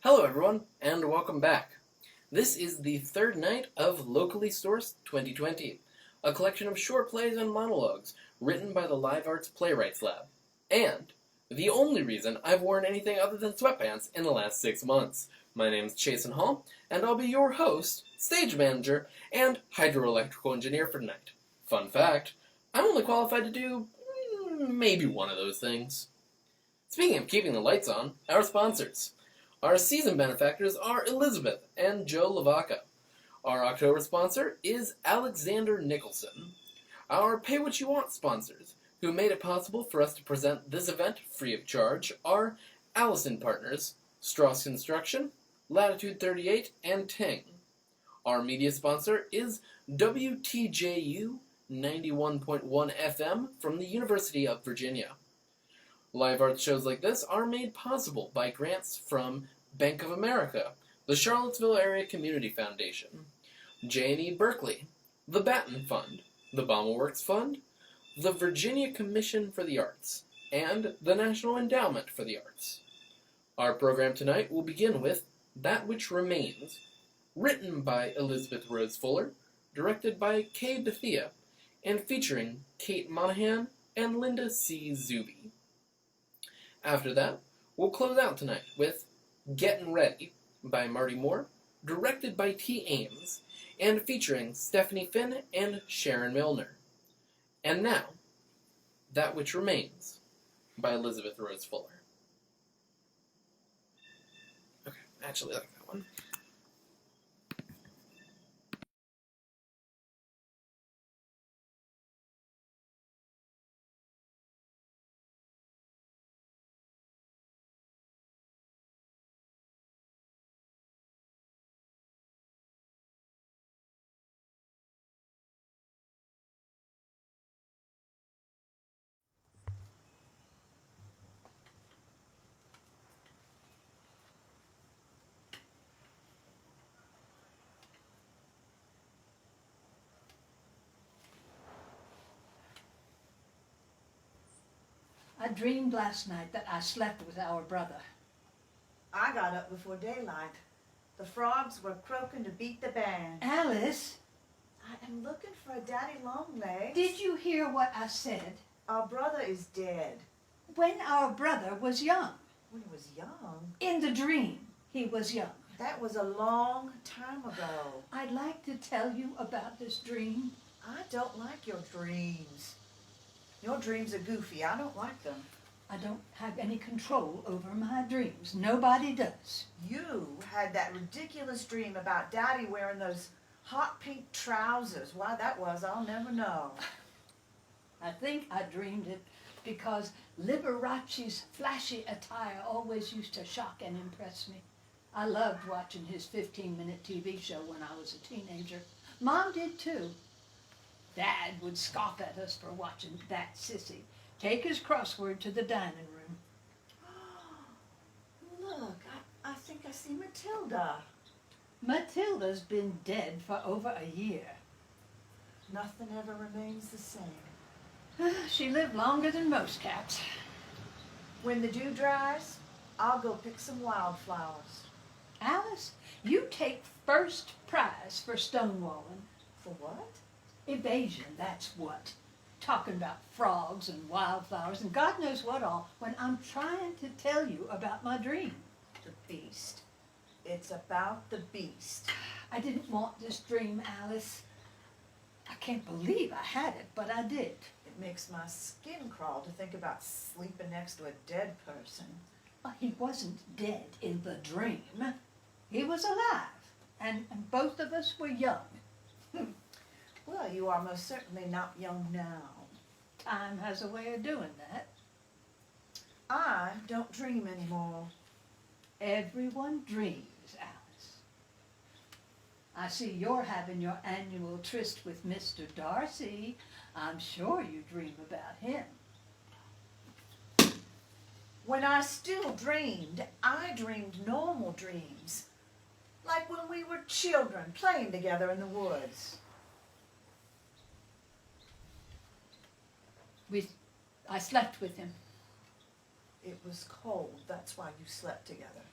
Hello everyone, and welcome back. This is the third night of Locally Sourced 2020, a collection of short plays and monologues written by the Live Arts Playwrights Lab, and the only reason I've worn anything other than sweatpants in the last 6 months. My name's Chasen Hall, and I'll be your host, stage manager, and hydroelectrical engineer for tonight. Fun fact, I'm only qualified to do maybe one of those things. Speaking of keeping the lights on, our sponsors. Our season benefactors are Elizabeth and Joe Lavaca. Our October sponsor is Alexander Nicholson. Our Pay What You Want sponsors, who made it possible for us to present this event free of charge, are Allison Partners, Strauss Construction, Latitude 38, and Ting. Our media sponsor is WTJU 91.1 FM from the University of Virginia. Live arts shows like this are made possible by grants from Bank of America, the Charlottesville Area Community Foundation, J&E Berkeley, the Batten Fund, the Baumel Fund, the Virginia Commission for the Arts, and the National Endowment for the Arts. Our program tonight will begin with That Which Remains, written by Elizabeth Rose Fuller, directed by Kay Bethea, and featuring Kate Monaghan and Linda C. Zuby. After that, we'll close out tonight with Gettin' Ready by Marty Moore, directed by Ti Ames, and featuring Stephanie Finn and Sharon Millner. And now, That Which Remains by Elizabeth Rose Fuller. Okay, I actually like that one. I dreamed last night that I slept with our brother. I got up before daylight. The frogs were croaking to beat the band. Alice, I am looking for a daddy longlegs. did you hear what I said? Our brother is dead. When our brother was young. When he was young? In the dream, he was young. That was a long time ago. I'd like to tell you about this dream. I don't like your dreams. Your dreams are goofy. I don't like them. I don't have any control over my dreams. Nobody does. You had that ridiculous dream about Daddy wearing those hot pink trousers. Why that was, I'll never know. I think I dreamed it because Liberace's flashy attire always used to shock and impress me. I loved watching his 15-minute TV show when I was a teenager. Mom did too. Dad would scoff at us for watching that sissy. Take his crossword to the dining room. Look, I think I see Matilda. Matilda's been dead for over a year. Nothing ever remains the same. She lived longer than most cats. When the dew dries, I'll go pick some wildflowers. Alice, you take first prize for stonewalling. For what? Evasion, that's what. Talking about frogs and wildflowers and God knows what all when I'm trying to tell you about my dream. The beast. It's about the beast. I didn't want this dream, Alice. I can't believe I had it, but I did. It makes my skin crawl to think about sleeping next to a dead person. Well, he wasn't dead in the dream. He was alive, and both of us were young. Well, you are most certainly not young now. Time has a way of doing that. I don't dream anymore. Everyone dreams, Alice. I see you're having your annual tryst with Mr. Darcy. I'm sure you dream about him. When I still dreamed, I dreamed normal dreams. Like when we were children playing together in the woods. I slept with him. It was cold, that's why you slept together.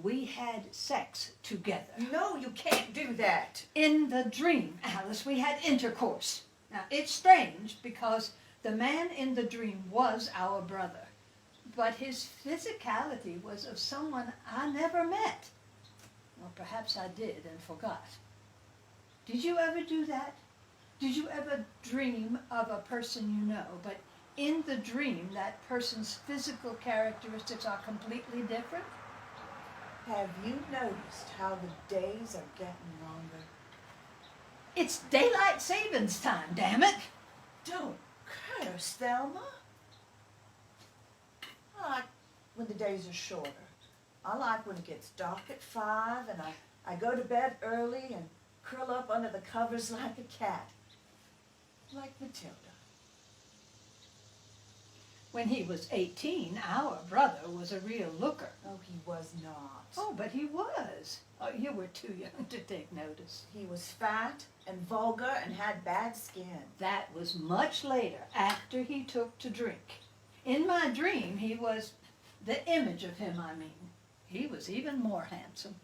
we had sex together. No, you can't do that. In the dream, Alice, we had intercourse. Now, it's strange because the man in the dream was our brother, but his physicality was of someone I never met. Or perhaps I did and forgot. Did you ever do that? Did you ever dream of a person you know, but in the dream that person's physical characteristics are completely different? Have you noticed how the days are getting longer? It's daylight savings time, damn it! Don't curse, Thelma. I like when the days are shorter. I like when it gets dark at 5 and I go to bed early and curl up under the covers like a cat. Like Matilda. When he was 18, our brother was a real looker. Oh, he was not. Oh, but he was. Oh, you were too young to take notice. He was fat and vulgar and had bad skin. That was much later, after he took to drink. In my dream, he was the image of him, I mean. He was even more handsome.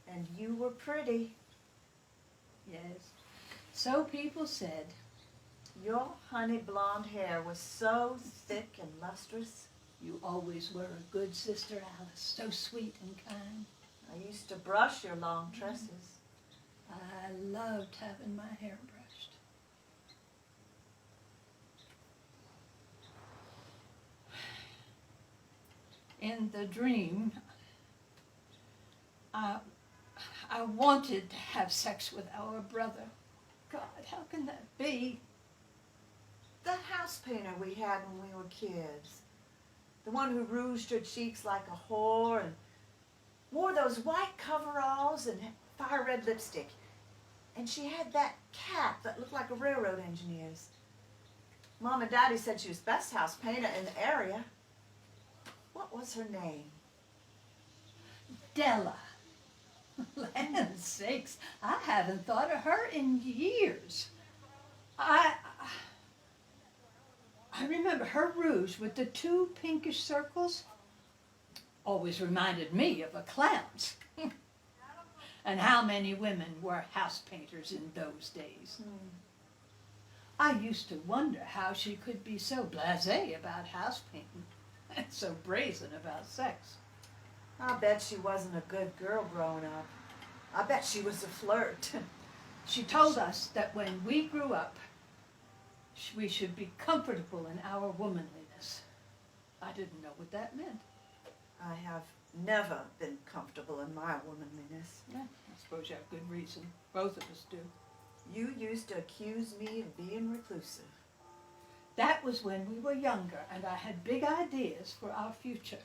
And you were pretty. Yes, so people said. Your honey blonde hair was so thick and lustrous. You always were a good sister, Alice, so sweet and kind. I used to brush your long tresses. I loved having my hair brushed. In the dream, I wanted to have sex with our brother. God, how can that be? That house painter we had when we were kids. The one who rouged her cheeks like a whore and wore those white coveralls and fire red lipstick. And she had that cap that looked like a railroad engineer's. Mom and Daddy said she was best house painter in the area. What was her name? Della. Land's sakes, I haven't thought of her in years. I remember her rouge with the 2 pinkish circles. Always reminded me of a clown's. And how many women were house painters in those days? I used to wonder how she could be so blasé about house painting and so brazen about sex. I bet she wasn't a good girl growing up. I bet she was a flirt. She told us that when we grew up, we should be comfortable in our womanliness. I didn't know what that meant. I have never been comfortable in my womanliness. Yeah, I suppose you have good reason. Both of us do. You used to accuse me of being reclusive. That was when we were younger, and I had big ideas for our future.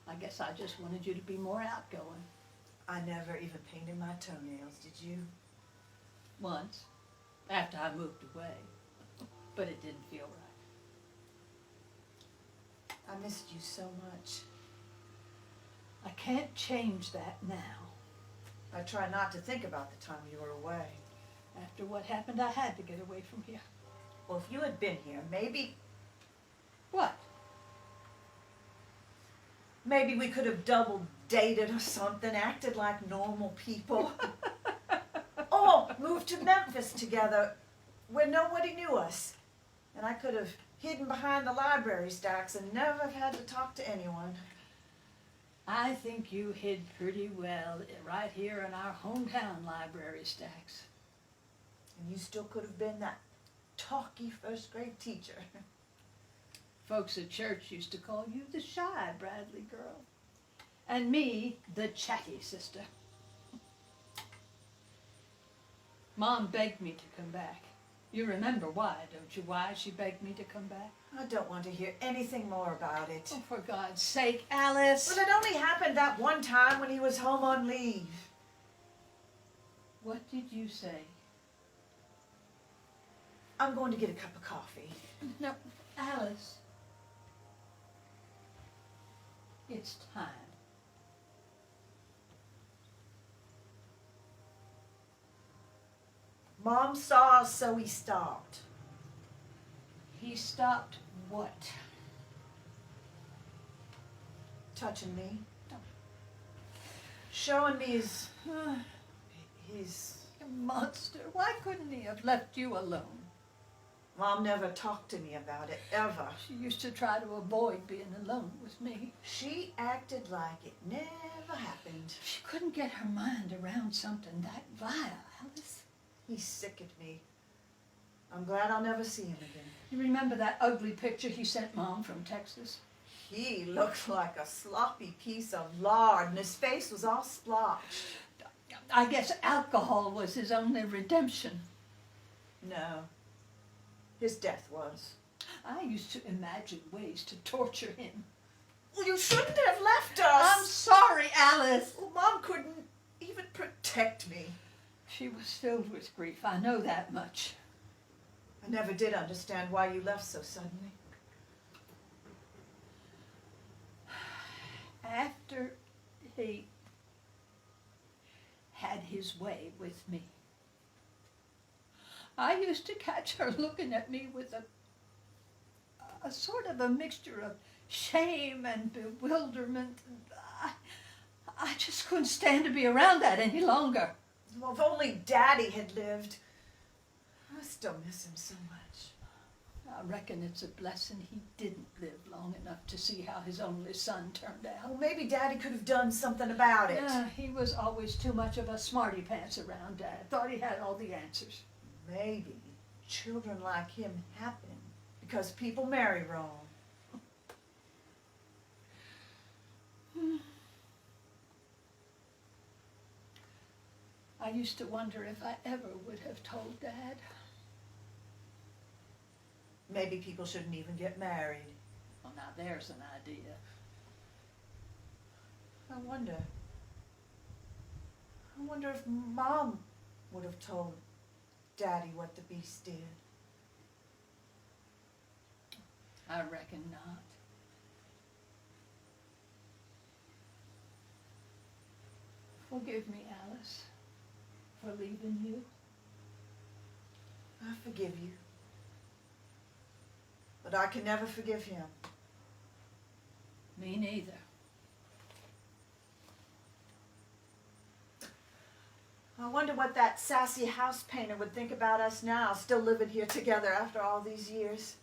I guess I just wanted you to be more outgoing. I never even painted my toenails, did you? Once, after I moved away. But it didn't feel right. I missed you so much. I can't change that now. I try not to think about the time you were away. After what happened, I had to get away from here. Well, if you had been here, maybe What? we could have double dated or something, acted like normal people. Or moved to Memphis together where nobody knew us. And I could have hidden behind the library stacks and never have had to talk to anyone. I think you hid pretty well right here in our hometown library stacks. And you still could have been that talky first grade teacher. Folks at church used to call you the shy Bradley girl. And me, the chatty sister. Mom begged me to come back. You remember why, don't you? Why she begged me to come back? I don't want to hear anything more about it. Oh, for God's sake, Alice! Well, it only happened that one time when he was home on leave. What did you say? I'm going to get a cup of coffee. No, Alice. It's time. Mom saw us, so he stopped. He stopped what? Touching me. showing me his... Monster. Why couldn't he have left you alone? Mom never talked to me about it, ever. She used to try to avoid being alone with me. She acted like it never happened. She couldn't get her mind around something that vile, Alice. He sickened me. I'm glad I'll never see him again. You remember that ugly picture he sent Mom from Texas? He looked like a sloppy piece of lard, and his face was all splotched. I guess alcohol was his only redemption. No. His death was. I used to imagine ways to torture him. Well, you shouldn't have left us. I'm sorry, Alice. Well, Mom couldn't even protect me. She was filled with grief. I know that much. I never did understand why you left so suddenly. After he had his way with me, I used to catch her looking at me with a sort of a mixture of shame and bewilderment. I just couldn't stand to be around that any longer. Well, if only Daddy had lived. I still miss him so much. I reckon it's a blessing he didn't live long enough to see how his only son turned out. Well, maybe Daddy could have done something about it. Yeah, he was always too much of a smarty pants around Dad. Thought he had all the answers. Maybe children like him happen because people marry wrong. I used to wonder if I ever would have told Dad. Maybe people shouldn't even get married. Well, now there's an idea. I wonder if Mom would have told Daddy what the beast did. I reckon not. Forgive me, Alice, for leaving you. I forgive you. But I can never forgive him. Me neither. I wonder what that sassy house painter would think about us now, still living here together after all these years.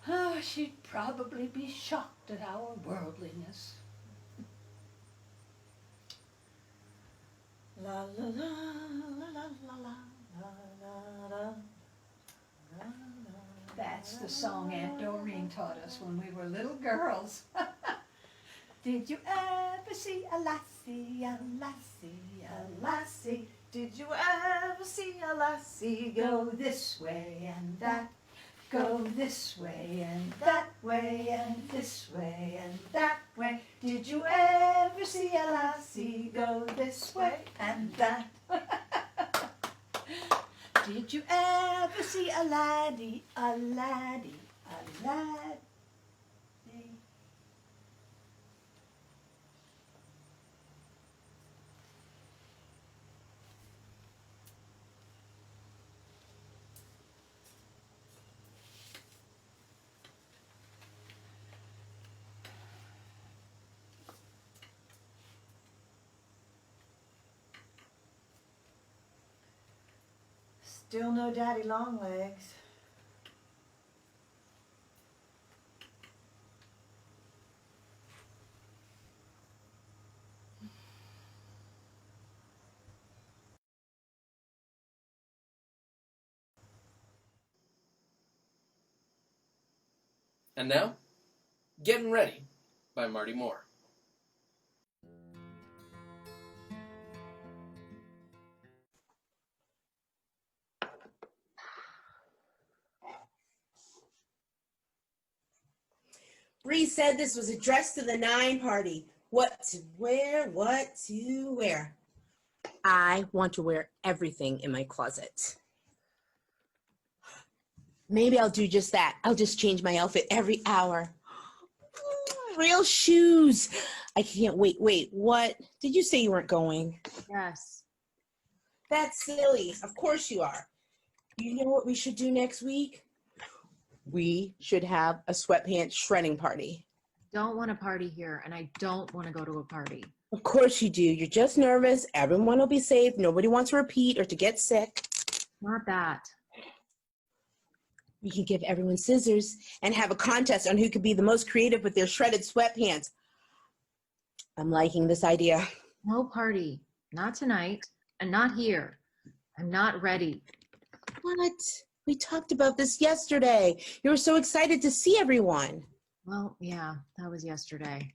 Oh, she'd probably be shocked at our worldliness. La la la la la la la la la. That's the song Aunt Doreen taught us when we were little girls. Did you ever see a lassie, a lassie, a lassie? Did you ever see a lassie Go this way and that, go this way and that way and this way and that way. Did you ever see a lassie go this way and that? Did you ever see a laddie, a laddie, a laddie? Still no Daddy Longlegs. And now, Gettin' Ready by Marty Moore. Bree said this was a dress to the nine party. What to wear, what to wear. I want to wear everything in my closet. Maybe I'll do just that. I'll just change my outfit every hour. Real shoes. I can't wait. Wait, what? Did you say you weren't going? Yes. That's silly. Of course you are. You know what we should do next week? We should have a sweatpants shredding party. Don't want a party here, and I don't want to go to a party. Of course you do. You're just nervous. Everyone will be safe. Nobody wants to repeat or to get sick. Not that. We can give everyone scissors and have a contest on who could be the most creative with their shredded sweatpants. I'm liking this idea. No party. Not tonight. And not here. I'm not ready. What? We talked about this yesterday. You were so excited to see everyone. Well, yeah, that was yesterday.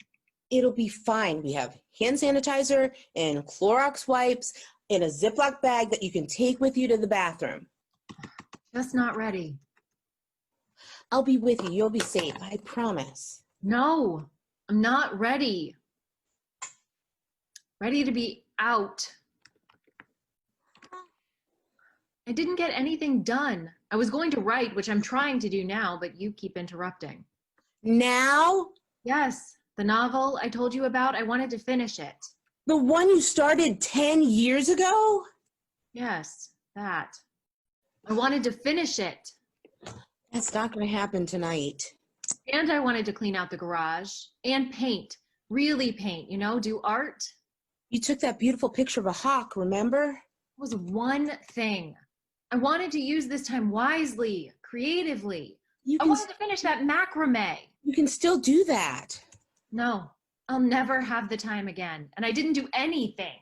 It'll be fine. We have hand sanitizer and Clorox wipes in a Ziploc bag that you can take with you to the bathroom. Just not ready. I'll be with you. You'll be safe. I promise. No, I'm not ready. Ready to be out. I didn't get anything done. I was going to write, which I'm trying to do now, but you keep interrupting. Now? Yes, the novel I told you about, I wanted to finish it. The one you started 10 years ago? Yes, that. I wanted to finish it. That's not going to happen tonight. And I wanted to clean out the garage and paint. Really paint, do art. You took that beautiful picture of a hawk, remember? It was one thing. I wanted to use this time wisely, creatively. I wanted to finish that macrame. You can still do that. No, I'll never have the time again. And I didn't do anything.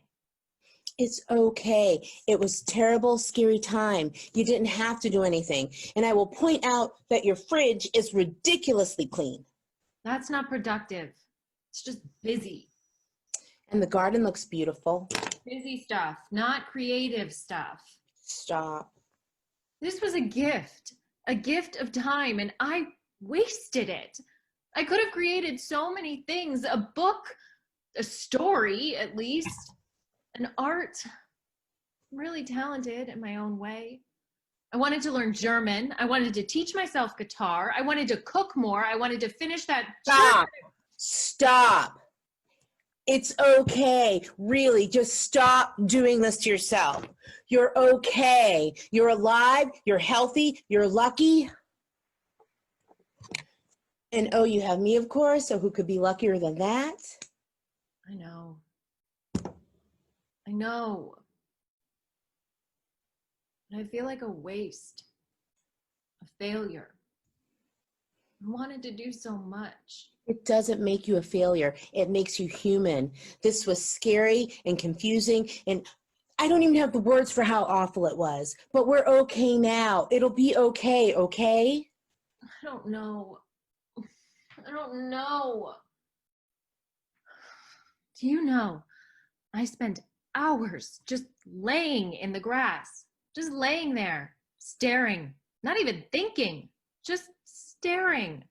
It's okay. It was terrible, scary time. You didn't have to do anything. And I will point out that your fridge is ridiculously clean. That's not productive. It's just busy. And the garden looks beautiful. Busy stuff, not creative stuff. Stop. This was a gift of time, and I wasted it. I could have created so many things, a book, a story at least, an art. I'm really talented in my own way. I wanted to learn German. I wanted to teach myself guitar. I wanted to cook more. I wanted to finish that. Stop. It's okay. Really, just stop doing this to yourself. You're okay. You're alive. You're healthy. You're lucky. And oh, you have me, of course, so who could be luckier than that? I know. I know. And I feel like a waste, a failure. I wanted to do so much. It doesn't make you a failure. It makes you human. This was scary and confusing, and I don't even have the words for how awful it was, but we're okay now. It'll be okay, okay? I don't know. I don't know. Do you know, I spent hours just laying in the grass, just laying there, staring, not even thinking, just staring.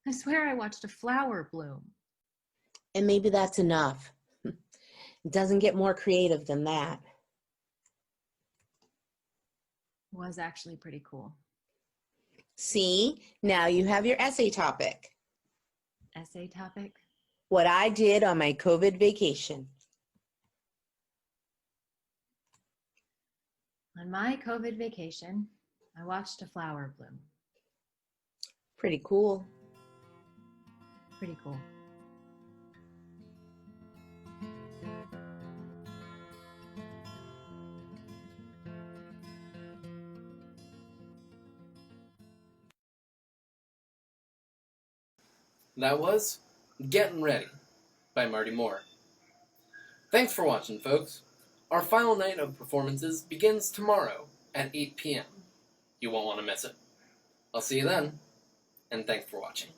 I swear I watched a flower bloom. And maybe that's enough. It doesn't get more creative than that. It was actually pretty cool. See, now you have your essay topic. Essay topic? What I did on my COVID vacation. On my COVID vacation, I watched a flower bloom. Pretty cool. Pretty cool. That was Gettin' Ready by Marty Moore. Thanks for watching, folks. Our final night of performances begins tomorrow at 8 p.m. You won't want to miss it. I'll see you then, and thanks for watching.